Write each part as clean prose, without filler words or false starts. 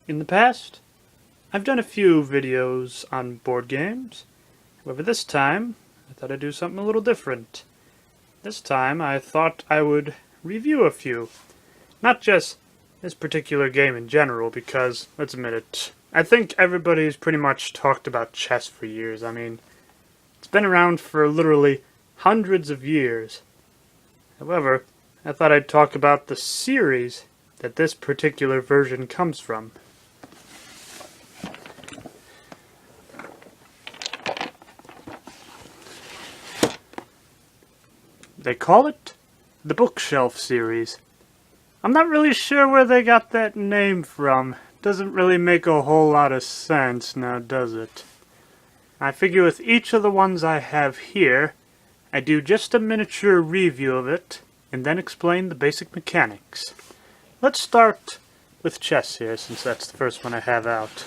In the past, I've done a few videos on board games. However, this time, I thought I'd do something a little different. This time, I thought I would review a few. Not just this particular game in general, because, let's admit it, I think everybody's pretty much talked about chess for years. I mean, it's been around for literally hundreds of years. However, I thought I'd talk about the series that this particular version comes from. They call it the Bookshelf series. I'm not really sure where they got that name from. Doesn't really make a whole lot of sense now, does it? I figure with each of the ones I have here, I do just a miniature review of it, and then explain the basic mechanics. Let's start with chess here, since that's the first one I have out.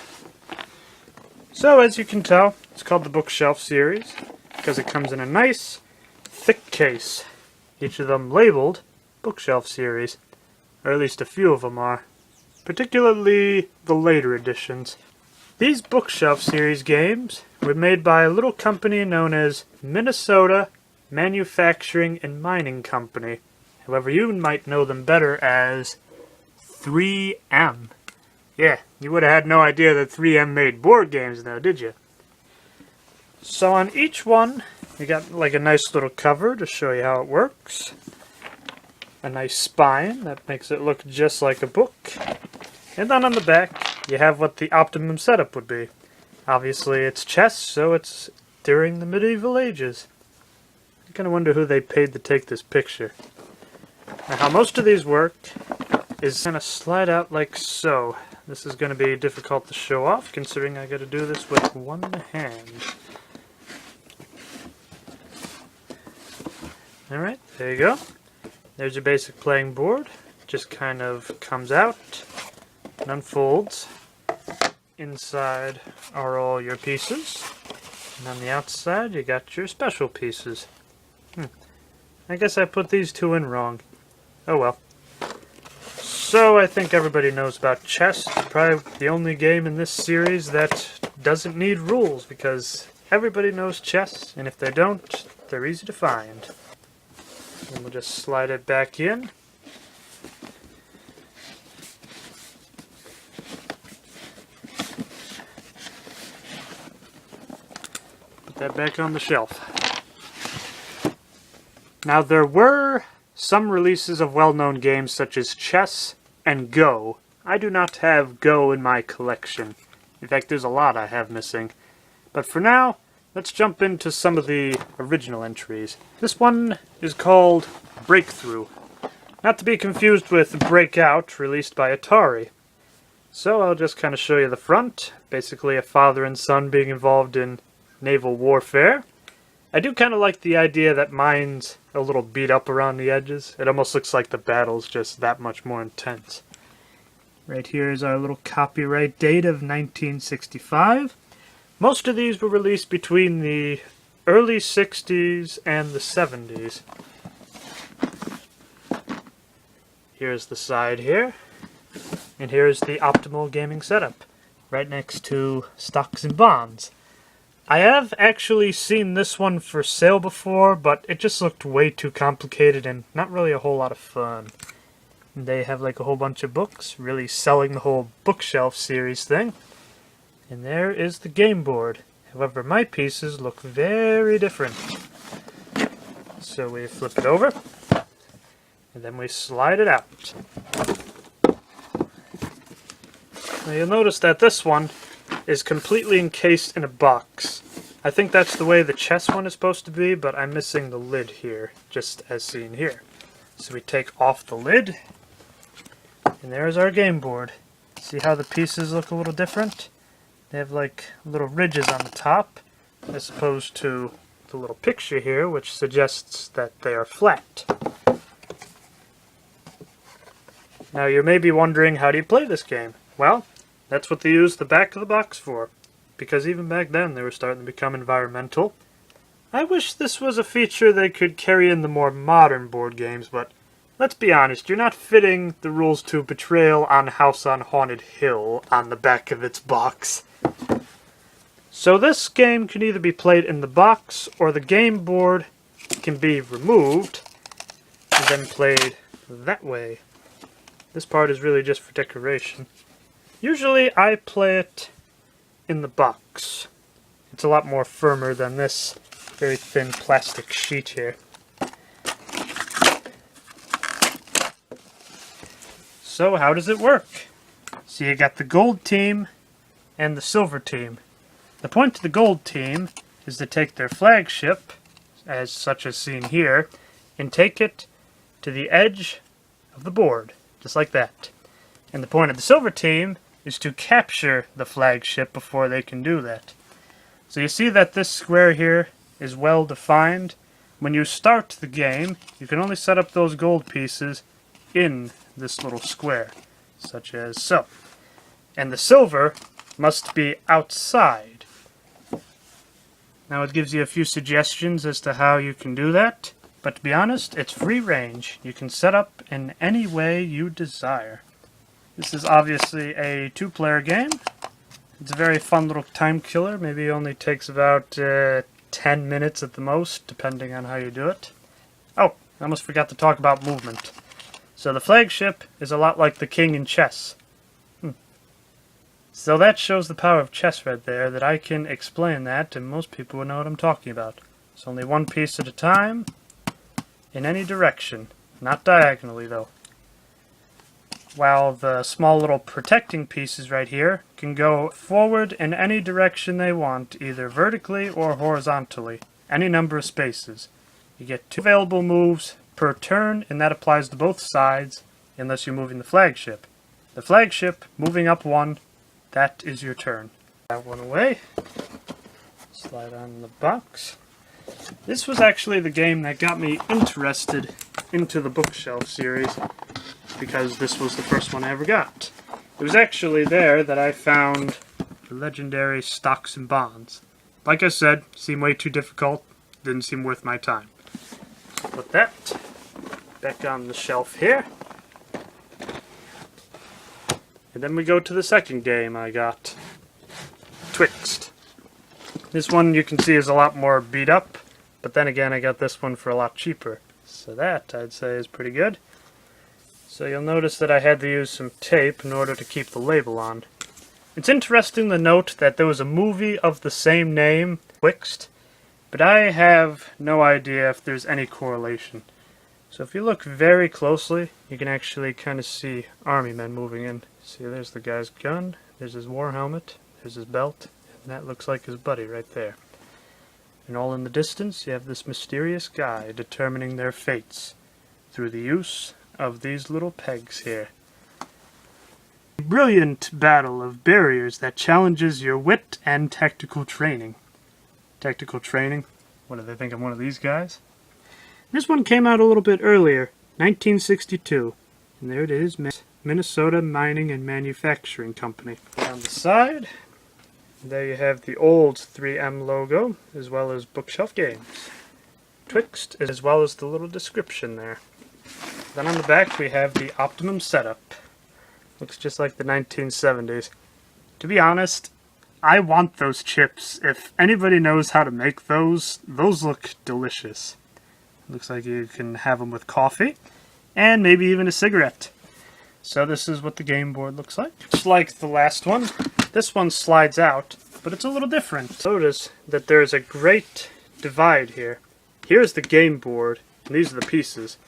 So, as you can tell, it's called the Bookshelf series, because it comes in a nice, thick case. Each of them labeled Bookshelf series, or at least a few of them are, particularly the later editions. These Bookshelf series games were made by a little company known as Minnesota Manufacturing and Mining Company. However, you might know them better as 3M. Yeah, you would have had no idea that 3M made board games now, did you? So on each one, you got like a nice little cover to show you how it works. A nice spine that makes it look just like a book. And then on the back, you have what the optimum setup would be. Obviously it's chess, so it's during the medieval ages. I kind of wonder who they paid to take this picture. Now how most of these work is kind of slide out like so. This is going to be difficult to show off, considering I got to do this with one hand. Alright, there you go. There's your basic playing board. Just kind of comes out and unfolds. Inside are all your pieces. And on the outside you got your special pieces. I guess I put these two in wrong. Oh well. So I think everybody knows about chess. It's probably the only game in this series that doesn't need rules, because everybody knows chess, and if they don't, they're easy to find. And we'll just slide it back in. Put that back on the shelf. Now there were some releases of well-known games such as chess and Go. I do not have Go in my collection. In fact, there's a lot I have missing. But for now, let's jump into some of the original entries. This one is called Breakthrough. Not to be confused with Breakout, released by Atari. So I'll just kind of show you the front. Basically a father and son being involved in naval warfare. I do kind of like the idea that mine's a little beat up around the edges. It almost looks like the battle's just that much more intense. Right here is our little copyright date of 1965. Most of these were released between the early 60s and the 70s. Here's the side here. And here's the optimal gaming setup, right next to stocks and bonds. I have actually seen this one for sale before, but it just looked way too complicated and not really a whole lot of fun. And they have like a whole bunch of books, really selling the whole Bookshelf series thing. And there is the game board. However, my pieces look very different. So we flip it over, and then we slide it out. Now you'll notice that this one is completely encased in a box. I think that's the way the chess one is supposed to be, but I'm missing the lid here, just as seen here. So we take off the lid, and there's our game board. See how the pieces look a little different? They have like little ridges on the top, as opposed to the little picture here, which suggests that they are flat. Now you may be wondering, how do you play this game? Well, that's what they used the back of the box for, because even back then they were starting to become environmental. I wish this was a feature they could carry in the more modern board games, but let's be honest, you're not fitting the rules to Betrayal on House on Haunted Hill on the back of its box. So this game can either be played in the box, or the game board can be removed and then played that way. This part is really just for decoration. Usually I play it in the box. It's a lot more firmer than this very thin plastic sheet here. So how does it work? So you got the gold team and the silver team. The point of the gold team is to take their flagship, as such as seen here, and take it to the edge of the board, just like that. And the point of the silver team is to capture the flagship before they can do that. So you see that this square here is well defined. When you start the game, you can only set up those gold pieces in this little square, such as so. And the silver must be outside. Now it gives you a few suggestions as to how you can do that, but to be honest, it's free range. You can set up in any way you desire. This is obviously a 2-player game. It's a very fun little time killer. Maybe it only takes about 10 minutes at the most, depending on how you do it. Oh, I almost forgot to talk about movement. So the flagship is a lot like the king in chess. So that shows the power of chess right there, that I can explain that and most people will know what I'm talking about. It's only one piece at a time, in any direction. Not diagonally though. While the small little protecting pieces right here can go forward in any direction they want, either vertically or horizontally. Any number of spaces. You get 2 available moves per turn, and that applies to both sides, unless you're moving the flagship. The flagship, moving up 1, that is your turn. That one away. Slide on the box. This was actually the game that got me interested into the bookshelf series, because this was the first one I ever got. It was actually there that I found the legendary Stocks and Bonds. Like I said, seemed way too difficult, didn't seem worth my time. So put that back on the shelf here. And then we go to the second game I got, Twixt. This one you can see is a lot more beat up, but then again I got this one for a lot cheaper. So that, I'd say, is pretty good. So you'll notice that I had to use some tape in order to keep the label on. It's interesting to note that there was a movie of the same name, Twixt, but I have no idea if there's any correlation. So if you look very closely, you can actually kind of see army men moving in. See, there's the guy's gun, there's his war helmet, there's his belt, and that looks like his buddy right there. And all in the distance, you have this mysterious guy determining their fates through the use of these little pegs here. A brilliant battle of barriers that challenges your wit and tactical training. Tactical training? What, do they think I'm one of these guys? This one came out a little bit earlier, 1962. And there it is, Minnesota Mining and Manufacturing Company. On the side, there you have the old 3M logo, as well as Bookshelf Games. Twixt, as well as the little description there. Then on the back we have the Optimum setup. Looks just like the 1970s. To be honest, I want those chips. If anybody knows how to make those look delicious. Looks like you can have them with coffee, and maybe even a cigarette. So this is what the game board looks like. Just like the last one, this one slides out, but it's a little different. Notice that there's a great divide here. Here's the game board, and these are the pieces.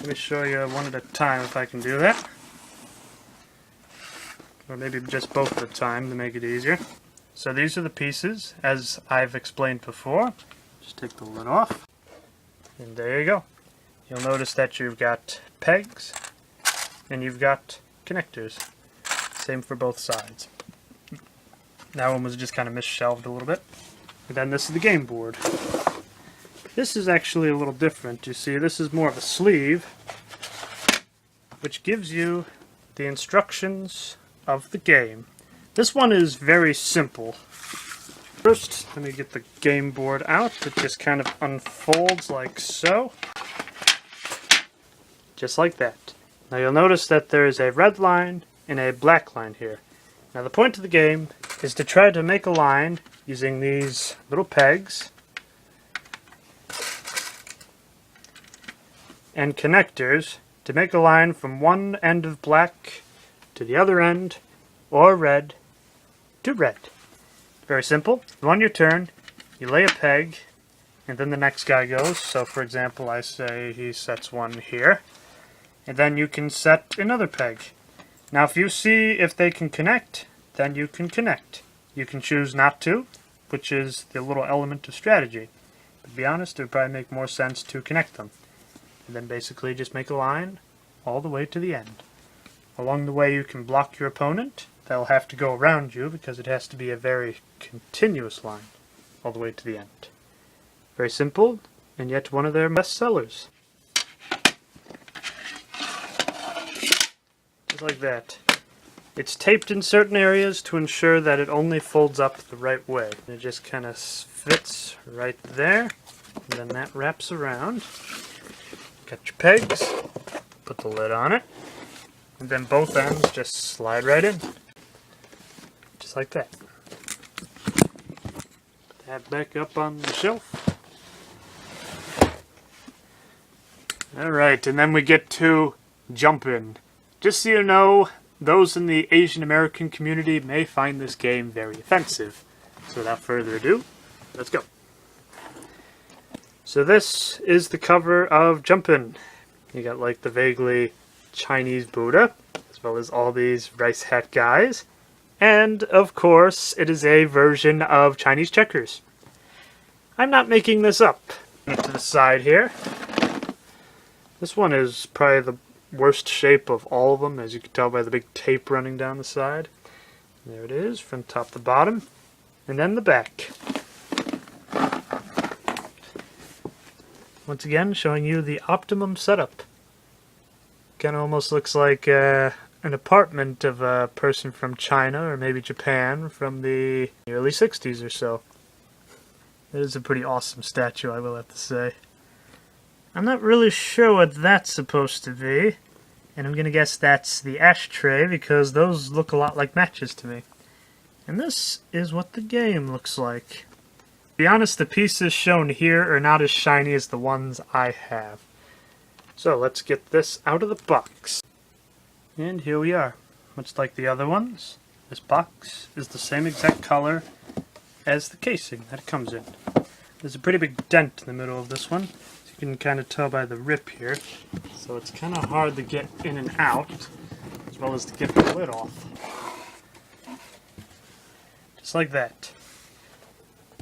Let me show you one at a time if I can do that. Or maybe just both at a time to make it easier. So these are the pieces, as I've explained before. Just take the lid off. And there you go. You'll notice that you've got pegs, and you've got connectors. Same for both sides. That one was just kind of misshelved a little bit. And then this is the game board. This is actually a little different. You see, this is more of a sleeve, which gives you the instructions of the game. This one is very simple. First, let me get the game board out. It just kind of unfolds like so. just like that. Now you'll notice that there is a red line and a black line here. Now the point of the game is to try to make a line using these little pegs and connectors to make a line from one end of black to the other end, or red to red. Very simple. On your turn, you lay a peg, and then the next guy goes. So for example, I say he sets one here, and then you can set another peg. Now if you see if they can connect, then you can connect. You can choose not to, which is the little element of strategy. But to be honest, it would probably make more sense to connect them. And then basically just make a line all the way to the end. Along the way you can block your opponent. They'll have to go around you because it has to be a very continuous line all the way to the end. Very simple, and yet one of their best sellers. Just like that. It's taped in certain areas to ensure that it only folds up the right way. It just kind of fits right there, and then that wraps around. Got your pegs, put the lid on it, and then both ends just slide right in. Just like that. Put that back up on the shelf. Alright, and then we get to jumping. Just so you know, those in the Asian American community may find this game very offensive. So without further ado, let's go. So this is the cover of Jumpin'. You got like the vaguely Chinese Buddha, as well as all these rice hat guys. And of course, it is a version of Chinese checkers. I'm not making this up. To the side here. This one is probably the worst shape of all of them, as you can tell by the big tape running down the side. There it is, from top to bottom. And then the back. Once again, showing you the optimum setup. Kind of almost looks like an apartment of a person from China, or maybe Japan, from the early 60s or so. It is a pretty awesome statue, I will have to say. I'm not really sure what that's supposed to be, and I'm going to guess that's the ashtray because those look a lot like matches to me. And this is what the game looks like. To be honest, the pieces shown here are not as shiny as the ones I have. So let's get this out of the box. And here we are. Much like the other ones, this box is the same exact color as the casing that it comes in. There's a pretty big dent in the middle of this one. You can kind of tell by the rip here, so it's kind of hard to get in and out, as well as to get the lid off. Just like that.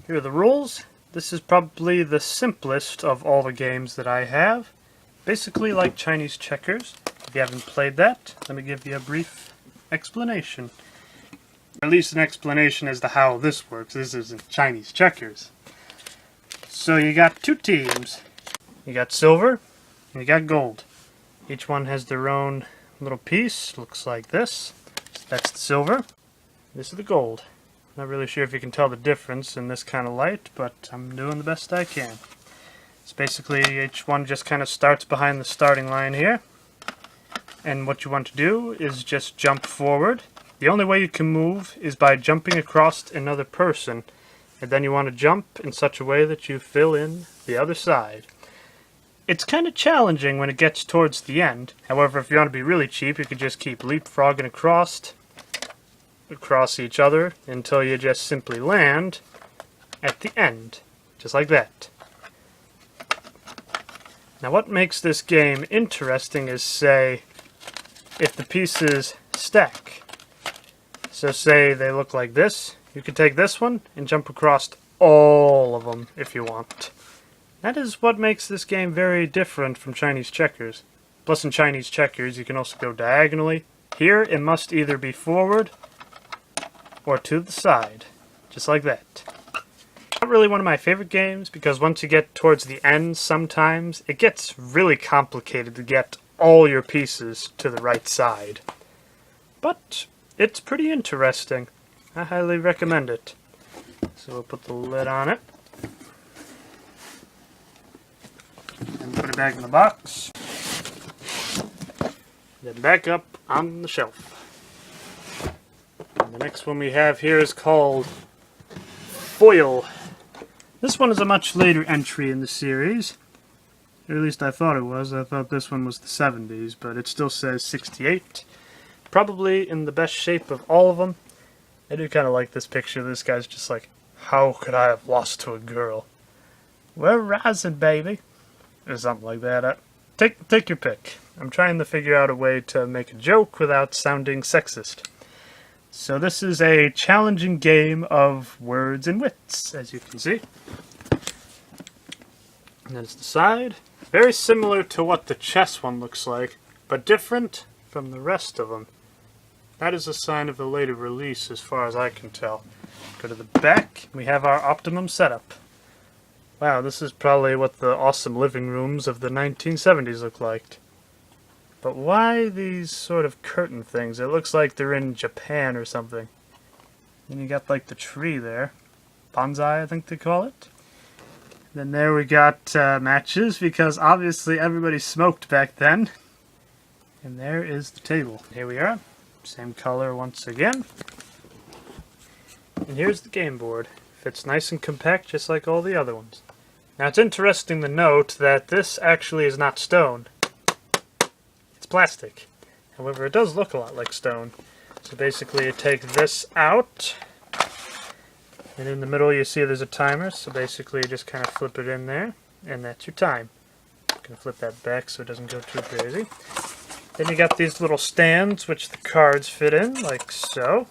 Here are the rules. This is probably the simplest of all the games that I have. Basically like Chinese checkers. If you haven't played that, let me give you a brief explanation. Or at least an explanation as to how this works. This isn't Chinese checkers. So you got two teams. You got silver, and you got gold. Each one has their own little piece. Looks like this. That's the silver. This is the gold. Not really sure if you can tell the difference in this kind of light, but I'm doing the best I can. It's basically each one just kind of starts behind the starting line here. And what you want to do is just jump forward. The only way you can move is by jumping across another person. And then you want to jump in such a way that you fill in the other side. It's kind of challenging when it gets towards the end. However, if you want to be really cheap, you could just keep leapfrogging across each other until you just simply land at the end. Just like that. Now what makes this game interesting is, say, if the pieces stack. So say they look like this. You could take this one and jump across all of them if you want. That is what makes this game very different from Chinese checkers. Plus in Chinese checkers you can also go diagonally. Here it must either be forward or to the side. Just like that. Not really one of my favorite games because once you get towards the end sometimes it gets really complicated to get all your pieces to the right side. But it's pretty interesting. I highly recommend it. So we'll put the lid on it. And put it back in the box. Then back up on the shelf. And the next one we have here is called Foil. This one is a much later entry in the series. Or at least I thought it was. I thought this one was the 70s, but it still says 68. Probably in the best shape of all of them. I do kind of like this picture. This guy's just like, how could I have lost to a girl? We're rising, baby. Or something like that. Take your pick. I'm trying to figure out a way to make a joke without sounding sexist. So this is a challenging game of words and wits, as you can see. And there's the side. Very similar to what the chess one looks like, but different from the rest of them. That is a sign of a later release as far as I can tell. Go to the back, we have our optimum setup. Wow, this is probably what the awesome living rooms of the 1970s look like. But why these sort of curtain things? It looks like they're in Japan or something. And you got like the tree there. Bonsai, I think they call it. Then there we got matches, because obviously everybody smoked back then. And there is the table. Here we are. Same color once again. And here's the game board. Fits nice and compact, just like all the other ones. Now it's interesting to note that this actually is not stone. It's plastic. However, it does look a lot like stone. So basically you take this out, and in the middle you see there's a timer, so basically you just kind of flip it in there, and that's your time. I'm going to flip that back so it doesn't go too crazy. Then you got these little stands which the cards fit in, like so.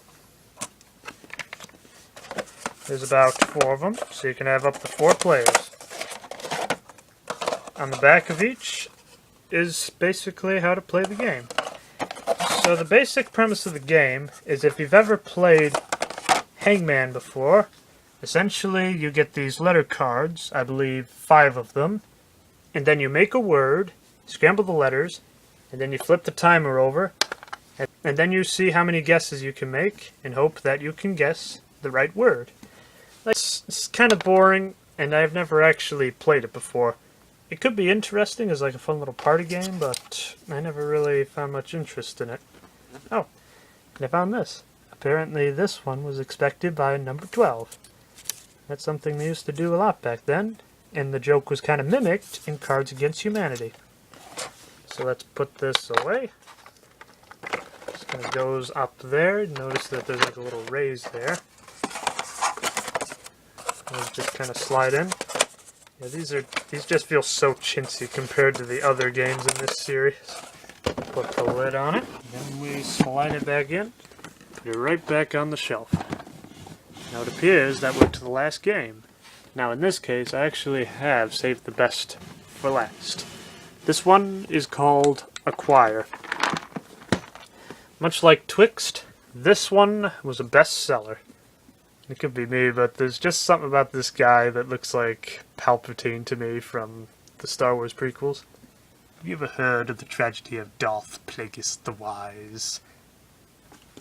There's about 4 of them, so you can have up to 4 players. On the back of each is basically how to play the game. So the basic premise of the game is, if you've ever played Hangman before, essentially you get these letter cards, I believe 5 of them, and then you make a word, scramble the letters, and then you flip the timer over, and then you see how many guesses you can make, and hope that you can guess the right word. It's kind of boring, and I've never actually played it before. It could be interesting as like a fun little party game, but I never really found much interest in it. Oh, and I found this. Apparently this one was expected by number 12. That's something they used to do a lot back then, and the joke was kind of mimicked in Cards Against Humanity. So let's put this away. Just kind of goes up there. Notice that there's like a little raise there. Those just kind of slide in. Yeah, these just feel so chintzy compared to the other games in this series. Put the lid on it, then we slide it back in, put it right back on the shelf. Now it appears that we're to the last game. Now in this case, I actually have saved the best for last. This one is called Acquire. Much like Twixt, this one was a bestseller. It could be me, but there's just something about this guy that looks like Palpatine to me from the Star Wars prequels. Have you ever heard of the tragedy of Darth Plagueis the Wise?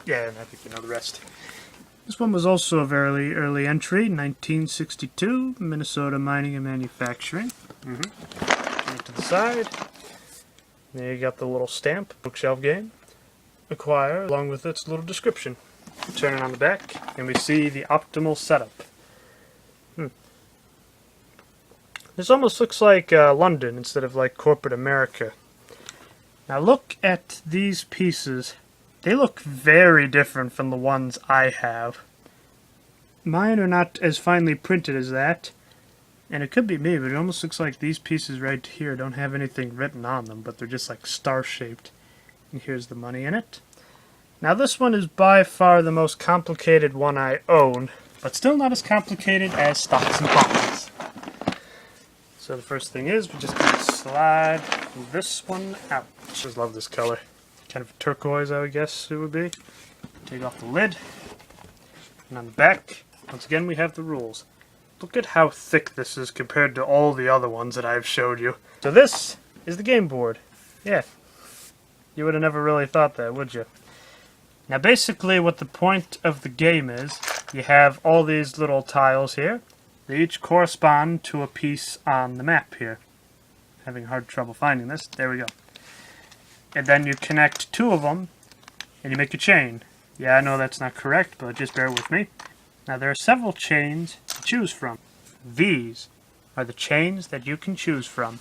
Yeah, and I think you know the rest. This one was also a very early entry, 1962, Minnesota Mining and Manufacturing. To the side. There you got the little stamp, bookshelf game. Acquire, along with its little description. Turn it on the back, and we see the optimal setup. This almost looks like London instead of like corporate America. Now look at these pieces. They look very different from the ones I have. Mine are not as finely printed as that. And it could be me, but it almost looks like these pieces right here don't have anything written on them, but they're just like star-shaped. And here's the money in it. Now this one is by far the most complicated one I own, but still not as complicated as stocks and bonds. So the first thing is, we just kind of slide this one out. Just love this color. Kind of turquoise, I would guess it would be. Take off the lid. And on the back, once again we have the rules. Look at how thick this is compared to all the other ones that I've showed you. So this is the game board. Yeah. You would have never really thought that, would you? Now basically what the point of the game is, you have all these little tiles here. They each correspond to a piece on the map here. Having hard trouble finding this. There we go. and then you connect two of them, and you make a chain. Yeah, I know that's not correct, but just bear with me. Now, there are several chains to choose from. These are the chains that you can choose from.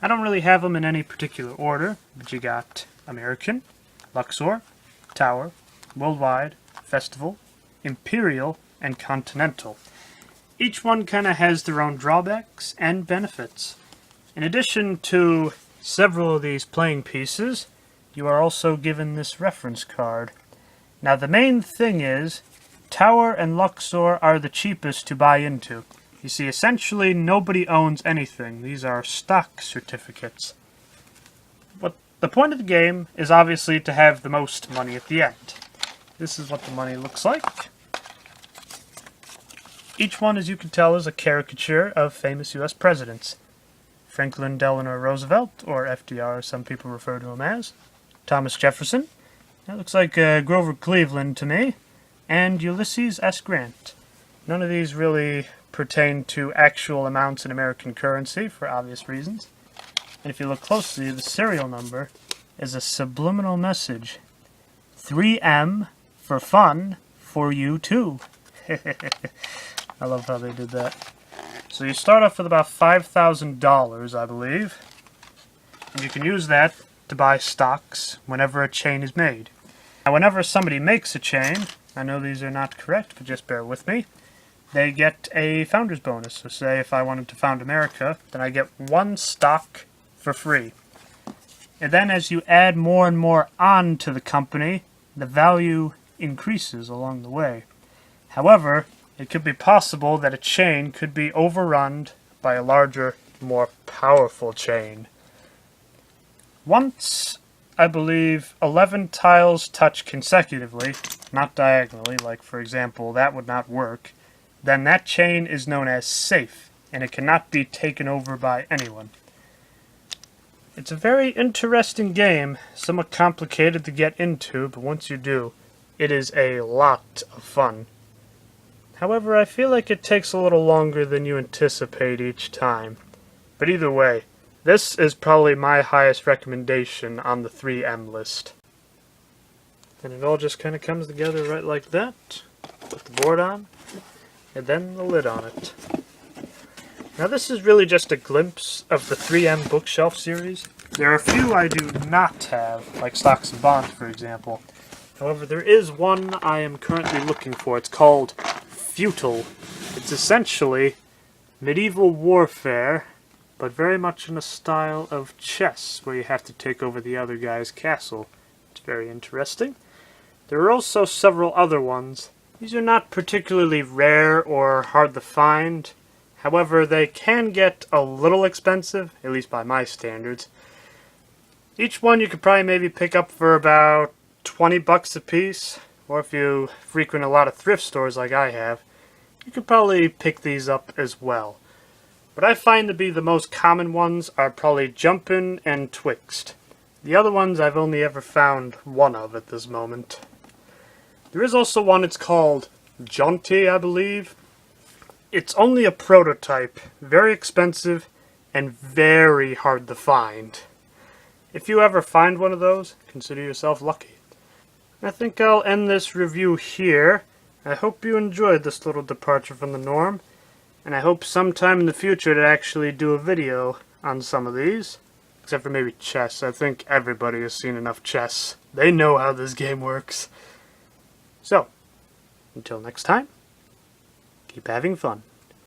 I don't really have them in any particular order, but you got American, Luxor, Tower, Worldwide, Festival, Imperial, and Continental. Each one kind of has their own drawbacks and benefits. In addition to several of these playing pieces, you are also given this reference card. Now, the main thing is, Tower and Luxor are the cheapest to buy into. You see, essentially nobody owns anything. These are stock certificates. But the point of the game is obviously to have the most money at the end. This is what the money looks like. Each one, as you can tell, is a caricature of famous U.S. presidents. Franklin Delano Roosevelt, or FDR as some people refer to him as. Thomas Jefferson. That looks like Grover Cleveland to me. And Ulysses S. Grant. None of these really pertain to actual amounts in American currency for obvious reasons. And if you look closely, the serial number is a subliminal message. 3M for fun for you too. I love how they did that. So you start off with about $5,000, I believe. And you can use that to buy stocks whenever a chain is made. Now, whenever somebody makes a chain, I know these are not correct, but just bear with me, they get a founder's bonus. So say if I wanted to found America, then I get one stock for free. And then as you add more and more on to the company, the value increases along the way. However, it could be possible that a chain could be overrun by a larger, more powerful chain. Once, I believe, 11 tiles touch consecutively, not diagonally, like for example, that would not work, then that chain is known as safe, and it cannot be taken over by anyone. It's a very interesting game, somewhat complicated to get into, but once you do, it is a lot of fun. However, I feel like it takes a little longer than you anticipate each time. But either way, this is probably my highest recommendation on the 3M list. And it all just kind of comes together right like that. Put the board on, and then the lid on it. Now this is really just a glimpse of the 3M bookshelf series. There are a few I do not have, like Stocks and Bonds for example. However, there is one I am currently looking for. It's called Feudal. It's essentially medieval warfare, but very much in a style of chess, where you have to take over the other guy's castle. It's very interesting. There are also several other ones. These are not particularly rare or hard to find. However, they can get a little expensive, at least by my standards. Each one you could probably maybe pick up for about $20 a piece, or if you frequent a lot of thrift stores like I have, you could probably pick these up as well. What I find to be the most common ones are probably Jumpin' and Twixt. The other ones I've only ever found one of at this moment. There is also one, it's called Jaunty, I believe. It's only a prototype, very expensive, and very hard to find. If you ever find one of those, consider yourself lucky. I think I'll end this review here. I hope you enjoyed this little departure from the norm, and I hope sometime in the future to actually do a video on some of these. Except for maybe chess. I think everybody has seen enough chess. They know how this game works. So, until next time, keep having fun.